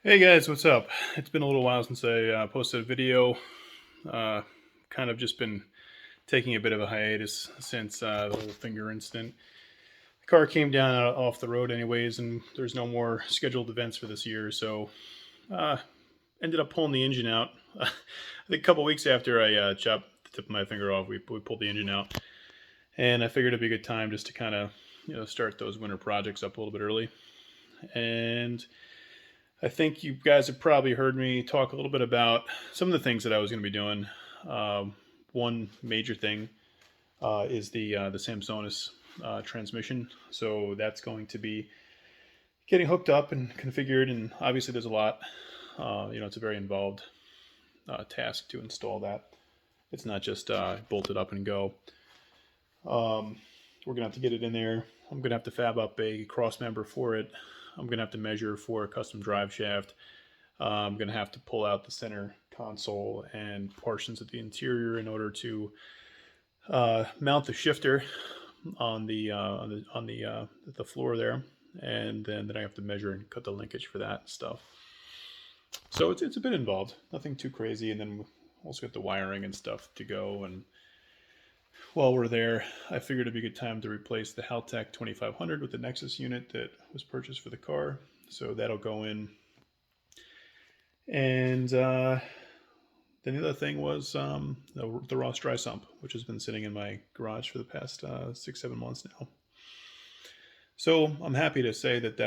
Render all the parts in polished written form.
Hey guys, what's up? It's been a little while since I posted a video. Uh, kind of just been taking a bit of a hiatus since the whole finger incident. The car came down off the road anyways, and there's no more scheduled events for this year, so uh, ended up pulling the engine out. I think a couple weeks after I chopped the tip of my finger off, we pulled the engine out, and I figured it'd be a good time just to kind of start those winter projects up a little bit early. And I think you guys have probably heard me talk a little bit about some of the things that I was going to be doing. One major thing is the Samsonus transmission. So that's going to be getting hooked up and configured, and obviously there's a lot. It's a very involved task to install that. It's not just bolt it up and go. We're gonna have to get it in there. I'm gonna have to fab up a cross member for it. I'm gonna have to measure for a custom drive shaft. I'm gonna have to pull out the center console and portions of the interior in order to mount the shifter on the floor there, and then I have to measure and cut the linkage for that stuff. So it's a bit involved, nothing too crazy, and then we'll also get the wiring and stuff to go. And while we're there, I figured it'd be a good time to replace the Haltech 2500 with the Nexus unit that was purchased for the car. So that'll go in. And then the other thing was the Ross Dry Sump, which has been sitting in my garage for the past 6-7 months now. So I'm happy to say that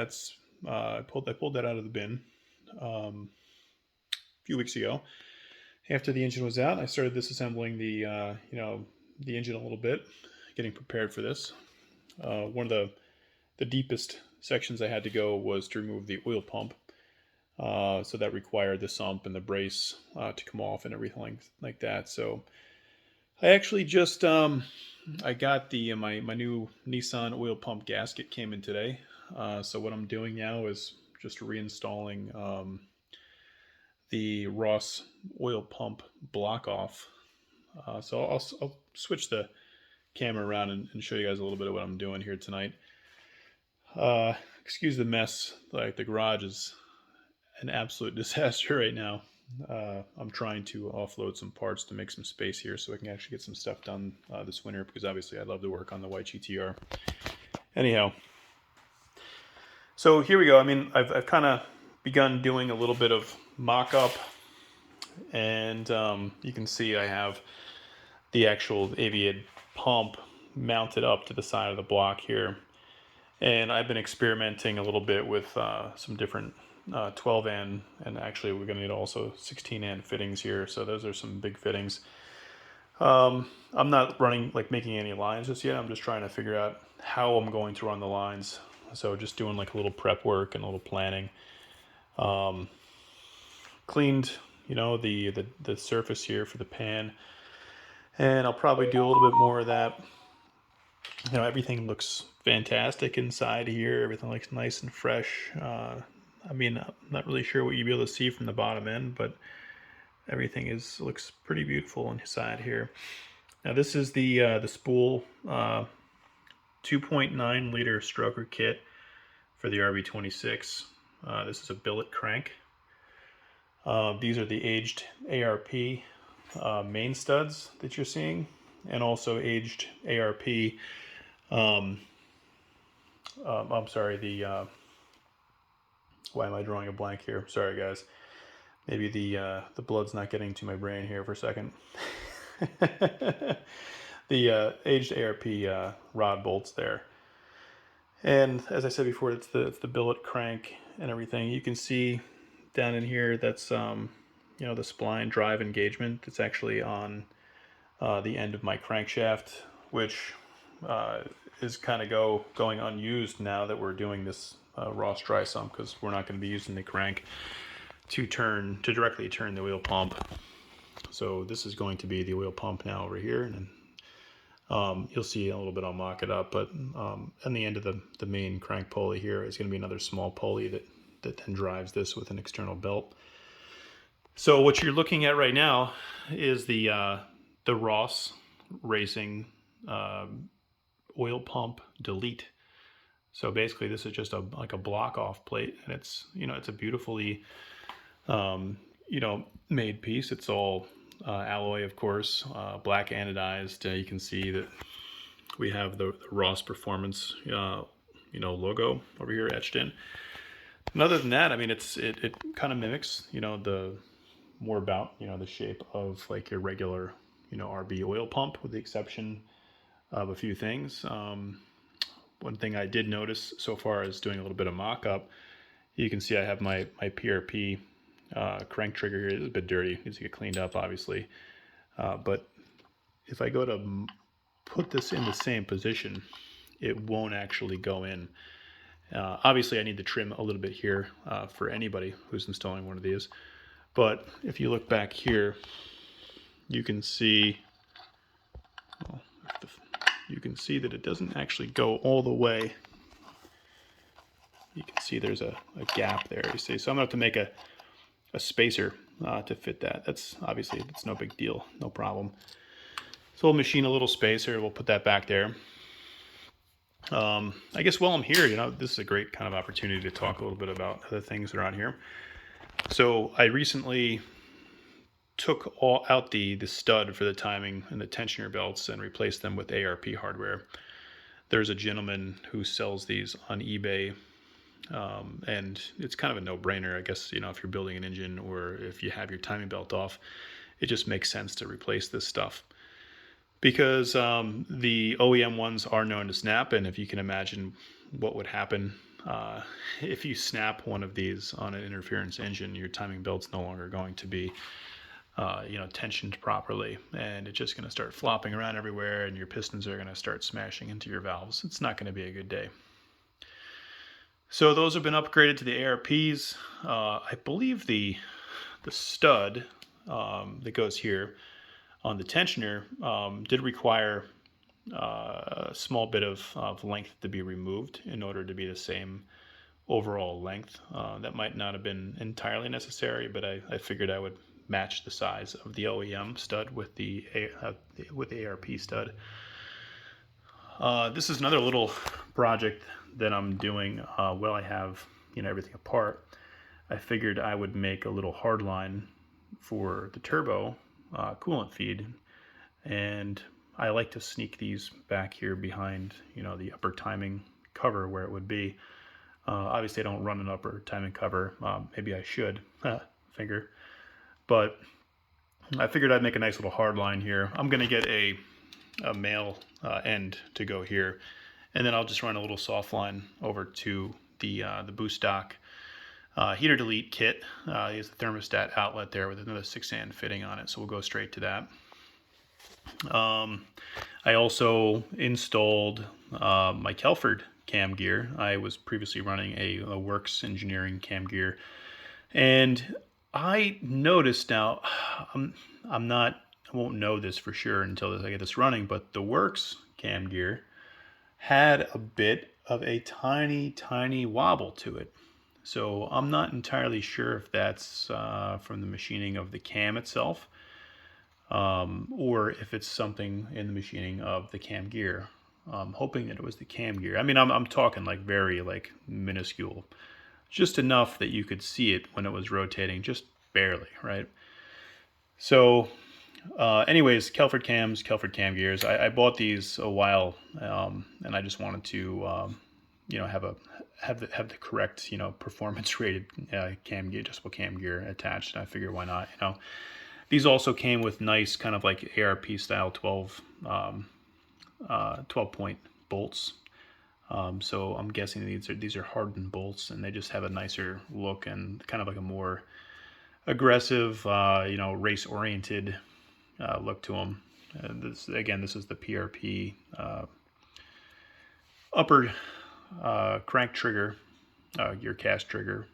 I pulled that out of the bin a few weeks ago. After the engine was out, I started disassembling the engine a little bit, getting prepared for this. One of the deepest sections I had to go was to remove the oil pump. So that required the sump and the brace to come off and everything like that. So I actually just I got my new Nissan oil pump gasket came in today. So what I'm doing now is just reinstalling the Ross oil pump block off. So I'll switch the camera around and show you guys a little bit of what I'm doing here tonight. Excuse the mess. Like, the garage is an absolute disaster right now. I'm trying to offload some parts to make some space here so I can actually get some stuff done this winter, because obviously I'd love to work on the white GTR. Anyhow, so here we go. I mean, I've kind of begun doing a little bit of mock-up, and you can see I have the actual Aviad pump mounted up to the side of the block here. And I've been experimenting a little bit with some different 12 and actually we're going to need also 16 and fittings here. So those are some big fittings. I'm not making any lines just yet. I'm just trying to figure out how I'm going to run the lines. So just doing like a little prep work and a little planning. Cleaned, the surface here for the pan. And I'll probably do a little bit more of that. Everything looks fantastic inside here. Everything looks nice and fresh. I mean, I'm not really sure what you'll be able to see from the bottom end, but everything looks pretty beautiful inside here. Now this is the spool 2.9 liter stroker kit for the RB26. This is a billet crank. These are the aged ARP main studs that you're seeing, and also aged ARP. I'm sorry, why am I drawing a blank here? Sorry guys. Maybe the blood's not getting to my brain here for a second. The aged ARP rod bolts there. And as I said before, it's the billet crank and everything. You can see down in here that's the spline drive engagement that's actually on the end of my crankshaft, which is kind of going unused now that we're doing this Ross Dry Sump, because we're not going to be using the crank to directly turn the oil pump. So this is going to be the oil pump now over here, and you'll see a little bit. I'll mock it up, but on the end of the main crank pulley here is going to be another small pulley that then drives this with an external belt. So what you're looking at right now is the Ross Racing oil pump delete So basically this is just like a block off plate, and it's, it's a beautifully, made piece. It's all alloy, of course, black anodized. You can see that we have the Ross Performance, logo over here etched in. And other than that, I mean, it kind of mimics, the more about, the shape of like your regular, RB oil pump, with the exception of a few things. One thing I did notice so far is doing a little bit of mock-up. You can see I have my PRP crank trigger here. It's a bit dirty. Needs to get cleaned up, obviously. But if I go to put this in the same position, it won't actually go in. Obviously, I need to trim a little bit here for anybody who's installing one of these. But if you look back here, you can see, well, you can see that it doesn't actually go all the way. You can see there's a gap there, you see. So I'm going to have to make a spacer to fit that. That's obviously, it's no big deal, no problem. So we'll machine a little spacer. We'll put that back there. I guess while I'm here, this is a great kind of opportunity to talk a little bit about other things that are on here. So I recently took out the stud for the timing and the tensioner belts and replaced them with ARP hardware. There's a gentleman who sells these on eBay, and it's kind of a no-brainer, I guess. If you're building an engine or if you have your timing belt off, it just makes sense to replace this stuff, because the OEM ones are known to snap. And if you can imagine what would happen if you snap one of these on an interference engine, your timing belt's no longer going to be tensioned properly, and it's just going to start flopping around everywhere, and your pistons are going to start smashing into your valves. It's not going to be a good day. So those have been upgraded to the ARPs. I believe the stud that goes here on the tensioner did require a small bit of length to be removed in order to be the same overall length. That might not have been entirely necessary, but I figured I would match the size of the OEM stud with the ARP stud. This is another little project that I'm doing while I have everything apart. I figured I would make a little hard line for the turbo coolant feed, and I like to sneak these back here behind the upper timing cover where it would be. Obviously I don't run an upper timing cover. Maybe I should, finger. But I figured I'd make a nice little hard line here. I'm going to get a male end to go here, and then I'll just run a little soft line over to the boost stock heater delete kit. There's the thermostat outlet there with another 6-and fitting on it, so we'll go straight to that. I also installed my Kelford Cam Gear. I was previously running a Works Engineering Cam Gear, and I noticed now, I won't know this for sure until I get this running, but the Works Cam Gear had a bit of a tiny wobble to it. So I'm not entirely sure if that's from the machining of the cam itself, or if it's something in the machining of the cam gear. I'm hoping that it was the cam gear. I mean, I'm talking like very minuscule. Just enough that you could see it when it was rotating, just barely, right? So anyways, Kelford Cam Gears. I bought these a while, and I just wanted to have the correct performance rated cam gear, adjustable cam gear attached. And I figured, why not? These also came with nice kind of like ARP style 12 point bolts. So I'm guessing these are hardened bolts, and they just have a nicer look and kind of like a more aggressive, race-oriented look to them. This is the PRP upper crank trigger, gear cast trigger.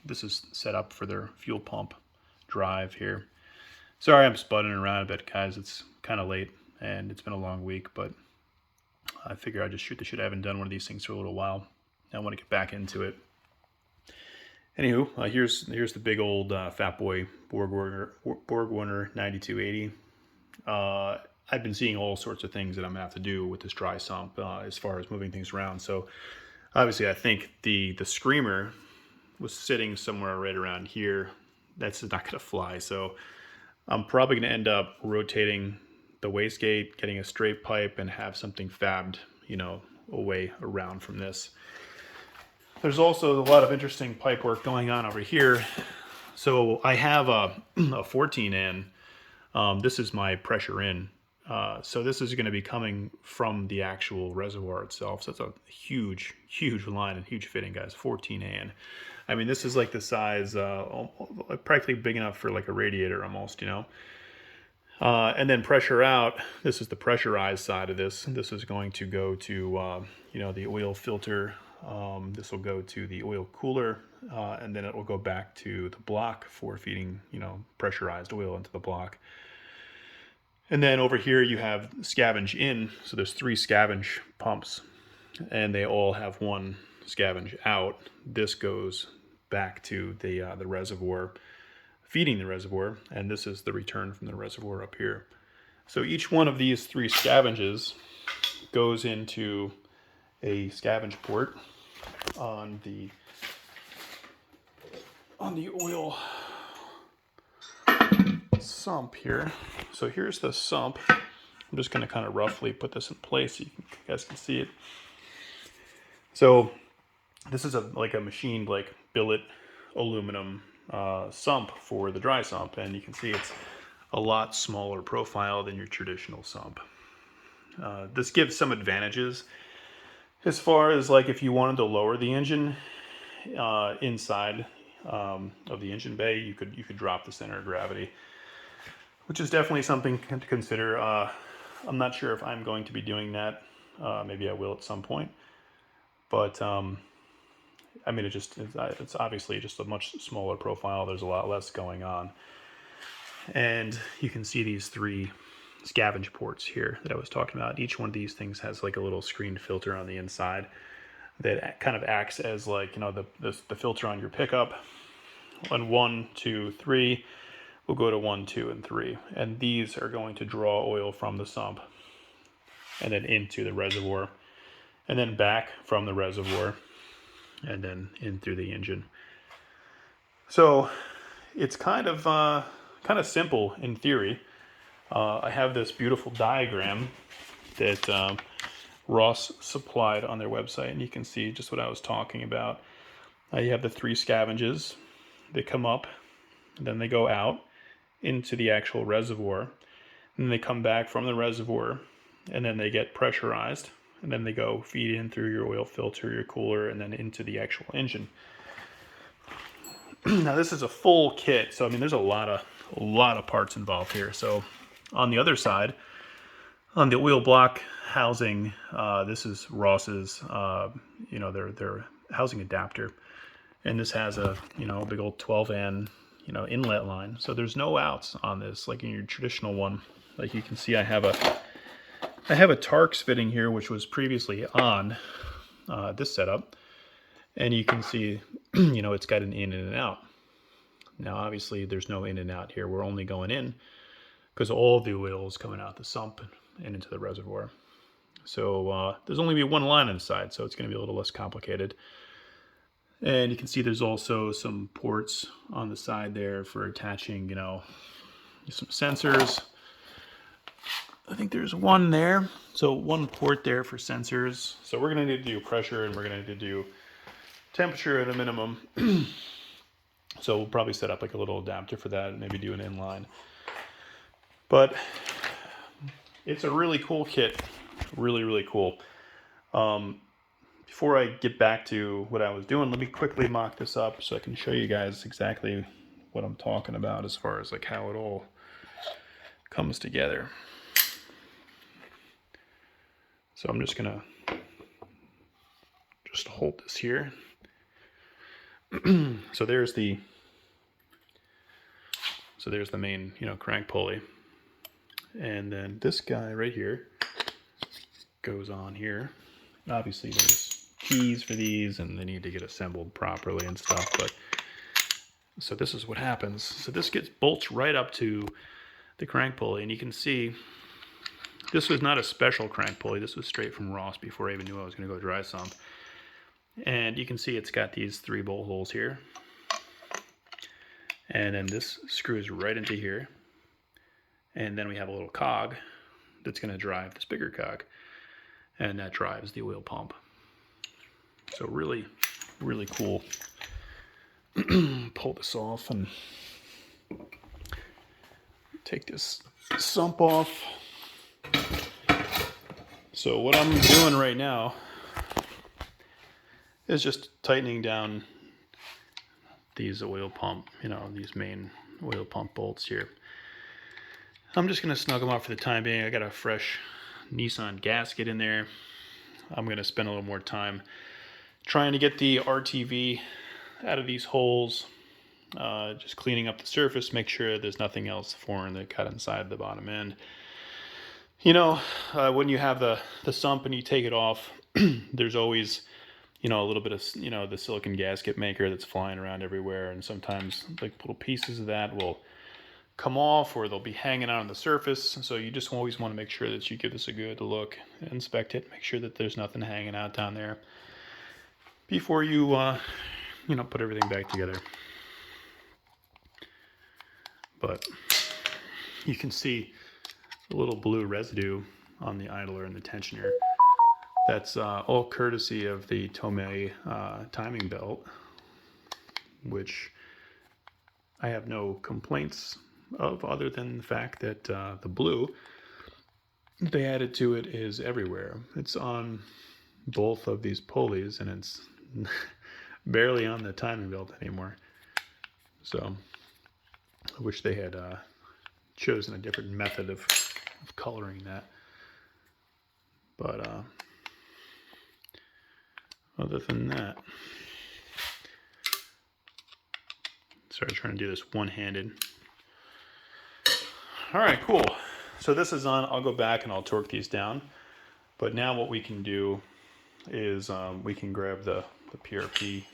This is set up for their fuel pump drive here. Sorry, I'm sputtering around a bit, guys. It's kind of late, and it's been a long week, but I figure I'd just shoot the shit. I haven't done one of these things for a little while. I want to get back into it. Anywho, here's the big old Fat Boy BorgWarner 9280. I've been seeing all sorts of things that I'm going to have to do with this dry sump as far as moving things around. So Obviously, I think the screamer was sitting somewhere right around here. That's not going to fly. So I'm probably going to end up rotating the wastegate, getting a straight pipe, and have something fabbed, you know, away around from this. There's also a lot of interesting pipe work going on over here. So I have a 14 in. This is my pressure in. So this is going to be coming from the actual reservoir itself. So it's a huge, huge line and huge fitting, guys. 14 AN. I mean, this is like the size, practically big enough for like a radiator almost, you know. And then pressure out, this is the pressurized side of this. This is going to go to, you know, the oil filter. This will go to the oil cooler, and then it will go back to the block for feeding, you know, pressurized oil into the block. And then over here you have scavenge in. So there's 3 scavenge pumps, and they all have 1 scavenge out. This goes back to the reservoir, feeding the reservoir, and this is the return from the reservoir up here. So each one of these 3 scavenges goes into a scavenge port on the oil sump here. So here's the sump. I'm just going to kind of roughly put this in place so you guys can see it. So this is like a machined, like billet aluminum sump for the dry sump, and you can see it's a lot smaller profile than your traditional sump. This gives some advantages as far as like if you wanted to lower the engine inside of the engine bay, you could drop the center of gravity, which is definitely something to consider. I'm not sure if I'm going to be doing that. Maybe I will at some point, but I mean, it's obviously just a much smaller profile. There's a lot less going on. And you can see these 3 scavenge ports here that I was talking about. Each one of these things has like a little screened filter on the inside that kind of acts as like, you know, the filter on your pickup. On 1, 2, 3, we'll go to 1, 2, and 3. And these are going to draw oil from the sump and then into the reservoir, and then back from the reservoir, and then in through the engine. So it's kind of simple in theory. I have this beautiful diagram that Ross supplied on their website, and you can see just what I was talking about. You have the 3 scavenges. They come up, and then they go out into the actual reservoir, and then they come back from the reservoir, and then they get pressurized, and then they go feed in through your oil filter, your cooler, and then into the actual engine. Now this is a full kit, so I mean there's a lot of parts involved here. So on the other side, on the oil block housing, this is Ross's, you know, their housing adapter, and this has a, you know, big old 12 AN, you know, inlet line. So there's no outs on this like in your traditional one. Like you can see, I have a Tarx fitting here, which was previously on this setup, and you can see, you know, it's got an in and an out. Now, obviously, there's no in and out here. We're only going in because all of the oil is coming out the sump and into the reservoir. So there's only be 1 line on the side, so it's going to be a little less complicated. And you can see there's also some ports on the side there for attaching, you know, some sensors. I think there's 1 there. So 1 port there for sensors. So we're going to need to do pressure, and we're going to need to do temperature at a minimum. So we'll probably set up like a little adapter for that and maybe do an inline. But it's a really cool kit. Really, really cool. Before I get back to what I was doing, let me quickly mock this up so I can show you guys exactly what I'm talking about as far as like how it all comes together. So I'm just gonna hold this here. So there's the main, you know, crank pulley, and then this guy right here goes on here. Obviously there's keys for these, and they need to get assembled properly and stuff, but so this is what happens. So this bolts right up to the crank pulley, and you can see this was not a special crank pulley. This was straight from Ross before I even knew I was going to go dry sump. And you can see it's got these 3 bolt holes here. And then this screws right into here. And then we have a little cog that's going to drive this bigger cog. And that drives the oil pump. So really, really cool. Pull this off and take this sump off. So what I'm doing right now is just tightening down these oil pump, these main oil pump bolts here. I'm just going to snug them up for the time being. I got a fresh Nissan gasket in there. I'm going to spend a little more time trying to get the RTV out of these holes, just cleaning up the surface, make sure there's nothing else foreign that got inside the bottom end. When you have the sump and you take it off, there's always a little bit of the silicone gasket maker that's flying around everywhere, and sometimes like little pieces of that will come off or they'll be hanging out on the surface. So you just always want to make sure that you give this a good look, inspect it, make sure that there's nothing hanging out down there before you put everything back together. But you can see a little blue residue on the idler and the tensioner. That's all courtesy of the Tomei timing belt, which I have no complaints of other than the fact that the blue they added to it is everywhere. It's on both of these pulleys and it's barely on the timing belt anymore. So I wish they had chosen a different method of coloring that. But other than that, sorry, trying to do this one-handed. All right, cool. So this is on. I'll go back and I'll torque these down. But now what we can do is we can grab the PRP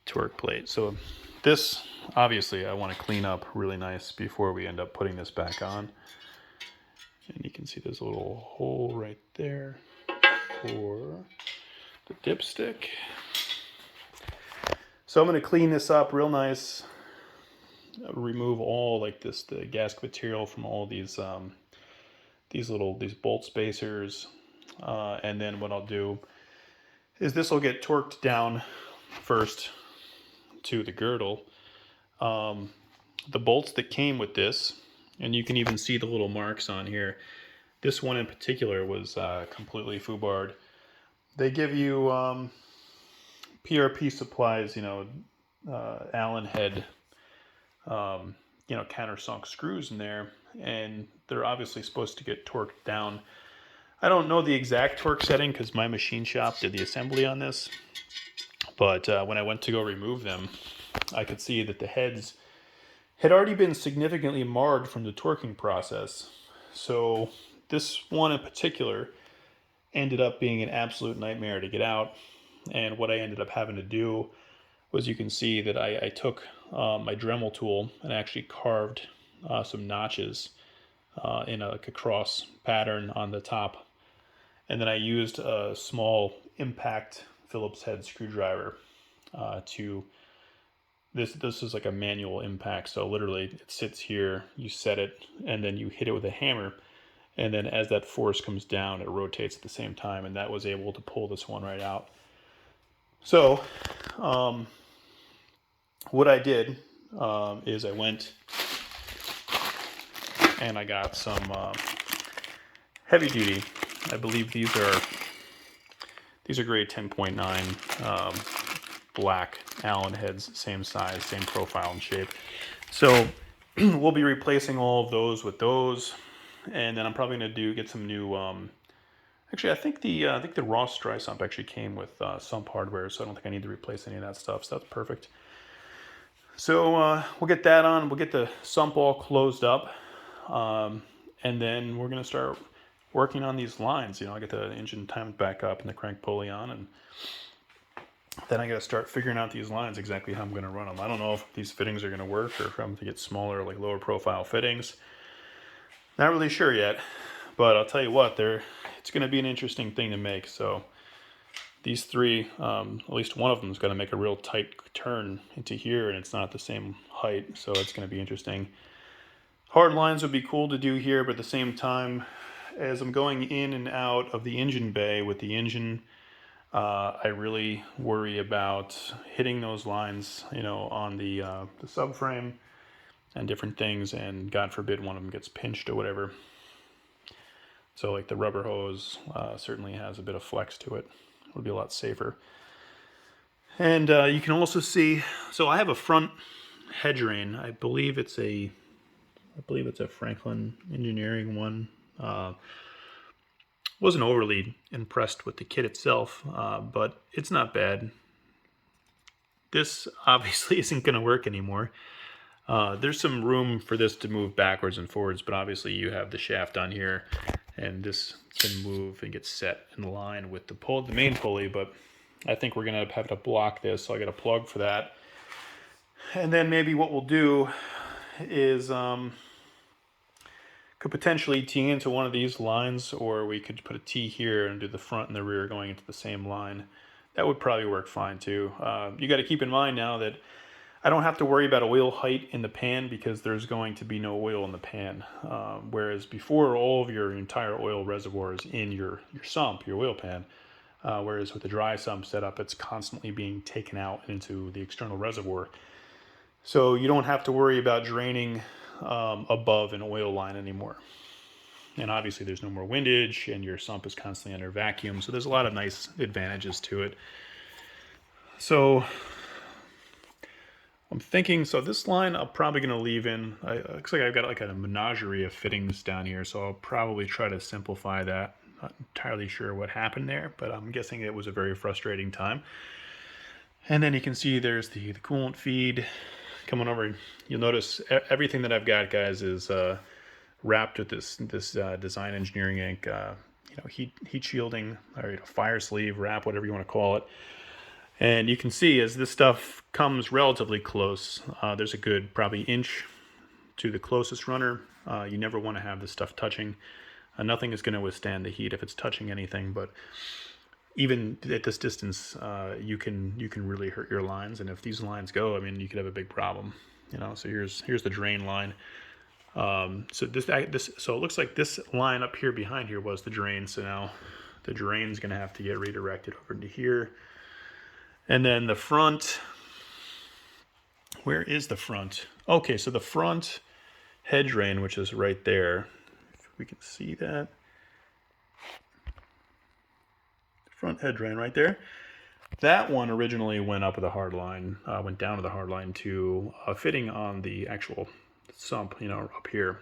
torque plate. So this, obviously, I want to clean up really nice before we end up putting this back on. And you can see there's a little hole right there for the dipstick. So I'm going to clean this up real nice, remove all the gasket material from all these bolt spacers, and then what I'll do is this will get torqued down first to the girdle. The bolts that came with this, and you can even see the little marks on here. This one in particular was completely foobarred. They give you PRP supplies, Allen head, countersunk screws in there, and they're obviously supposed to get torqued down. I don't know the exact torque setting because my machine shop did the assembly on this, but when I went to go remove them, I could see that the heads had already been significantly marred from the torquing process. So this one in particular ended up being an absolute nightmare to get out. And what I ended up having to do was, you can see that I took my Dremel tool and actually carved some notches in a cross pattern on the top. And then I used a small impact Phillips head screwdriver to... This is like a manual impact, so literally it sits here, you set it, and then you hit it with a hammer, and then as that force comes down, it rotates at the same time, and that was able to pull this one right out. So what I did is I went and I got some heavy duty. I believe these are grade 10.9 black Allen heads, same size, same profile and shape. So we'll be replacing all of those with those, and then I'm probably going to get some new. Actually, I think the Ross Dry Sump actually came with sump hardware, so I don't think I need to replace any of that stuff. So that's perfect. So we'll get that on. We'll get the sump all closed up, and then we're going to start working on these lines. I get the engine timed back up and the crank pulley on, and then I got to start figuring out these lines, exactly how I'm going to run them. I don't know if these fittings are going to work or if I'm going to get smaller, like lower profile fittings. Not really sure yet, but I'll tell you what, it's going to be an interesting thing to make. So these three, at least one of them is going to make a real tight turn into here, and it's not the same height, so it's going to be interesting. Hard lines would be cool to do here, but at the same time, as I'm going in and out of the engine bay with the engine, I really worry about hitting those lines, you know, on the subframe and different things, and God forbid one of them gets pinched or whatever. So like the rubber hose certainly has a bit of flex to it. It would be a lot safer. And you can also see, so I have a front head drain. I believe it's a Franklin Engineering one. Wasn't overly impressed with the kit itself, but it's not bad. This obviously isn't going to work anymore. There's some room for this to move backwards and forwards, but obviously you have the shaft on here, and this can move and get set in line with the main pulley, but I think we're going to have to block this, so I got a plug for that. And then maybe what we'll do is could potentially tee into one of these lines, or we could put a T here and do the front and the rear going into the same line. That would probably work fine too. You got to keep in mind now that I don't have to worry about oil height in the pan because there's going to be no oil in the pan. Whereas before, all of your entire oil reservoir is in your sump, your oil pan. Whereas with the dry sump setup, it's constantly being taken out into the external reservoir. So you don't have to worry about draining above an oil line anymore. And obviously there's no more windage, and your sump is constantly under vacuum. So there's a lot of nice advantages to it. So I'm thinking, so this line I'm probably going to leave in. Looks like I've got like a menagerie of fittings down here, so I'll probably try to simplify that. Not entirely sure what happened there, but I'm guessing it was a very frustrating time. And then you can see there's the coolant feed coming over. You'll notice everything that I've got, guys, is wrapped with this design engineering ink, you know, heat shielding, or you know, fire sleeve wrap, whatever you want to call it. And you can see as this stuff comes relatively close, there's a good probably inch to the closest runner. You never want to have this stuff touching. Nothing is going to withstand the heat if it's touching anything, but even at this distance, you can really hurt your lines. And if these lines go, I mean, you could have a big problem, you know. So here's the drain line. So so it looks like this line up here behind here was the drain. So now the drain's going to have to get redirected over into here. And then the front, where is the front? Okay, so the front head drain, which is right there, if we can see that. Front head drain right there. That one originally went up with a hard line, went down to the hard line to fitting on the actual sump, you know, up here.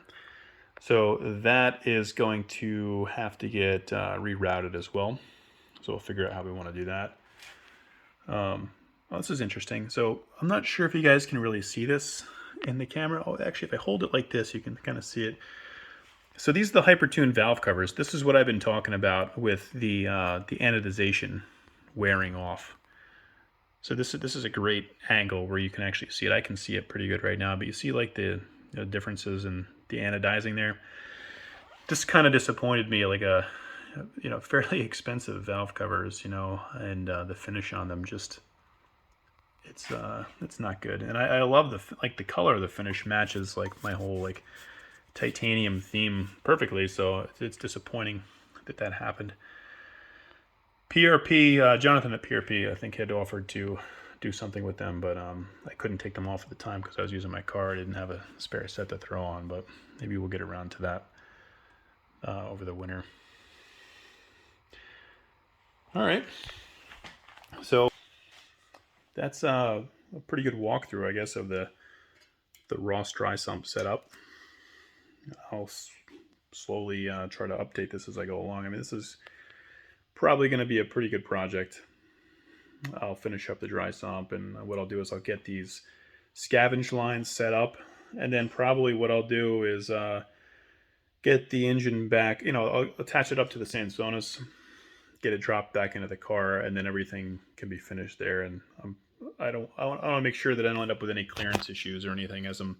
So that is going to have to get rerouted as well. So we'll figure out how we want to do that. Well, this is interesting. So I'm not sure if you guys can really see this in the camera. Oh, actually, if I hold it like this, you can kind of see it. So these are the Hypertune valve covers. This is what I've been talking about with the anodization wearing off. So this is a great angle where you can actually see it. I can see it pretty good right now, but you see like the differences in the anodizing there. This kind of disappointed me, like a, you know, fairly expensive valve covers, you know, and the finish on them just, it's not good. And I love the color of the finish matches like my whole like titanium theme perfectly, so it's disappointing that happened. PRP, Jonathan at PRP, I think, had offered to do something with them, but I couldn't take them off at the time because I was using my car. I didn't have a spare set to throw on, but maybe we'll get around to that over the winter. All right, so that's a pretty good walkthrough, I guess, of the Ross dry sump setup. I'll slowly try to update this as I go along. I mean, this is probably going to be a pretty good project. I'll finish up the dry sump, and what I'll do is I'll get these scavenge lines set up, and then probably what I'll do is get the engine back, you know, I'll attach it up to the Sansonis, get it dropped back into the car, and then everything can be finished there. And I want to make sure that I don't end up with any clearance issues or anything as I'm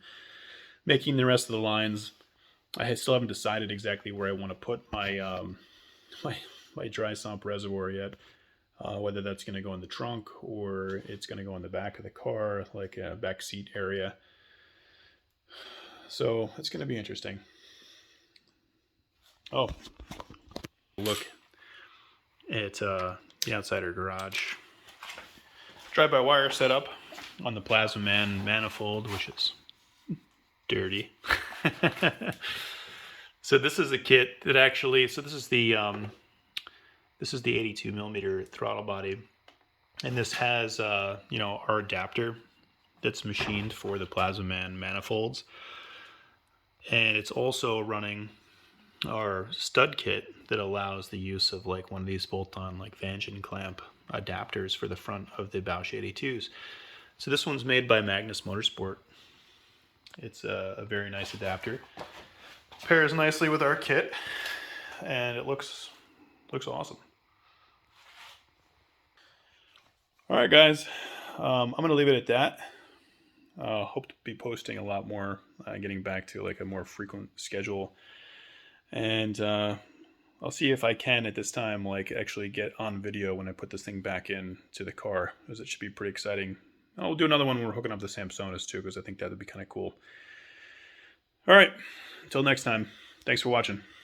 making the rest of the lines. I still haven't decided exactly where I want to put my my dry sump reservoir yet. whether that's going to go in the trunk or it's going to go in the back of the car, like a back seat area. So it's going to be interesting. Oh, look at the outsider garage. Drive-by-wire setup on the Plasma Man manifold, which is dirty. So this is a kit that actually, so this is the 82 millimeter throttle body, and this has you know, our adapter that's machined for the Plasma Man manifolds, and it's also running our stud kit that allows the use of like one of these bolt-on like Vangeon clamp adapters for the front of the Bausch 82s. So this one's made by Magnus Motorsport. It's a very nice adapter. Pairs nicely with our kit, and it looks awesome. All right, guys, I'm gonna leave it at that. Hope to be posting a lot more, getting back to like a more frequent schedule, and I'll see if I can at this time like actually get on video when I put this thing back in to the car, because it should be pretty exciting. I'll do another one when we're hooking up the Samsonas too, because I think that would be kind of cool. All right, until next time, thanks for watching.